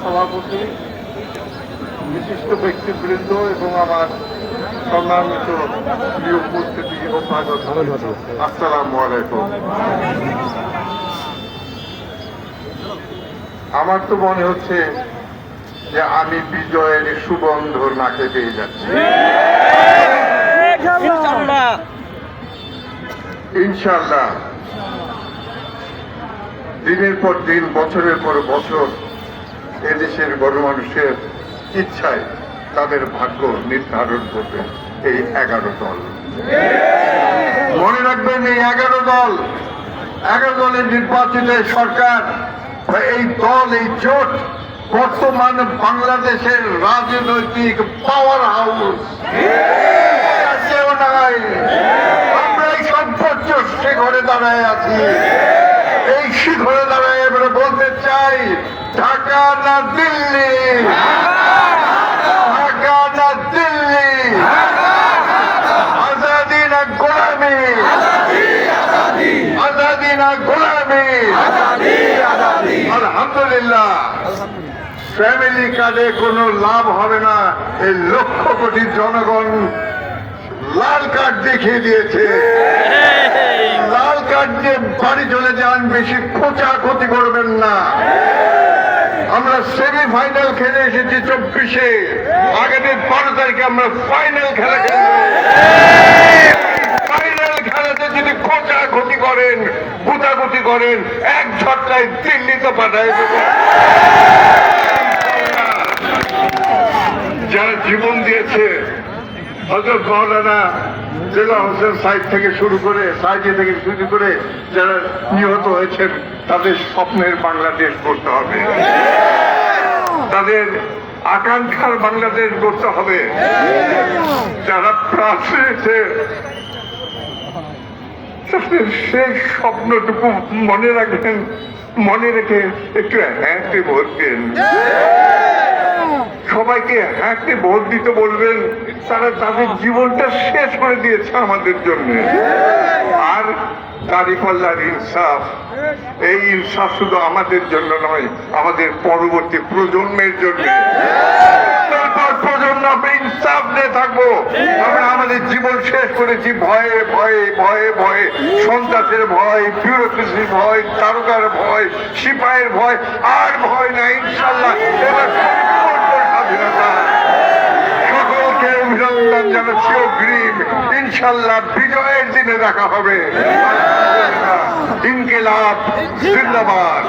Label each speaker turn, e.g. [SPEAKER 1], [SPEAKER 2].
[SPEAKER 1] সভাপতি, বিশিষ্ট ব্যক্তিবৃন্দ এবং আমার সম্মানিত প্রিয় উপস্থিতি অভ্যাগত, আসসালামু আলাইকুম। আমার তো মনে হচ্ছে যে আমি বিজয়ের সুগন্ধর নাকে পেয়ে যাচ্ছি। ইনশাআল্লাহ দিনের পর দিন, বছরের পর বছর এদেশের গণমানুষের ইচ্ছায় তাদের ভাগ্য নির্ধারণ করবে এই 11 দল। মনে রাখবেন, এই 11 দলের নির্বাচিত সরকার, এই দল, এই জোট বর্তমান বাংলাদেশের রাজনৈতিক পাওয়ার হাউস। আমরা এই সর্বোচ্চ শিখরে দাঁড়ায় আছি। এই শিখরে দাঁড়ায় এবারে বলতে চাই, ঢাকা না দিল্লি, ঢাকা না দিল্লি, আজাদি না গোলামি, আজাদি না গোলামি। আলহামদুলিল্লাহ, ফ্যামিলি কার্ডে কোনো লাভ হবে না। এই লক্ষ কোটি জনগণ লাল কার্ড দেখিয়ে দিয়েছে। লাল কার্ড দিয়ে বাড়ি চলে যান, বেশি খোঁচাখুচি করবেন না। আমরা সেমিফাইনাল খেলে এসেছি 24-এ, আগামী 12 তারিখে আমরা ফাইনাল খেলা খেলব। ফাইনাল খেলাতে যদি খোঁচাখুচি করেন, গুতাগুতি করেন, এক ঝটকায় দিল্লিতে পাঠায় দেব। যারা জীবন দিয়েছে, হযরত মাওলানা দেলোয়ার হোসেন সাইদ থেকে শুরু করে যারা নিহত হয়েছেন, তাদের স্বপ্নের বাংলাদেশ গড়তে হবে, তাদের আকাঙ্ক্ষার বাংলাদেশ গড়তে হবে। যারা প্রাণ হয়েছে, সেই স্বপ্নটুকু মনে রাখবেন, মনে রেখে একটু হ্যাঁতে ভোট দিন। সবাইকে হ্যাঁতে ভোট দিতে বলবেন। তারা তাদের জীবনটা শেষ করে দিয়েছে আমাদের জন্য। আর দাঁড়িপাল্লার ইনসাফ, এই ইনসাফ শুধু আমাদের জন্য নয়, আমাদের পরবর্তী প্রজন্মের জন্য। প্রজন্ম আমরা ইনসাফ নিয়ে থাকবো। আমরা আমাদের জীবন শেষ করেছি ভয়ে ভয়ে ভয়ে ভয়ে, সন্ত্রাসের ভয়, বিউরোক্রেসির ভয়, তারকার ভয়, সিপাহের ভয়। আর ভয় নাই ইনশাল্লাহ। এবার স্বাধীনতা, সকলকে অভিনন্দন জানাচ্ছি অগ্রিম। ইনশাল্লাহ বিজয়ের দিনে দেখা হবে। ইনকিলাব জিন্দাবাদ।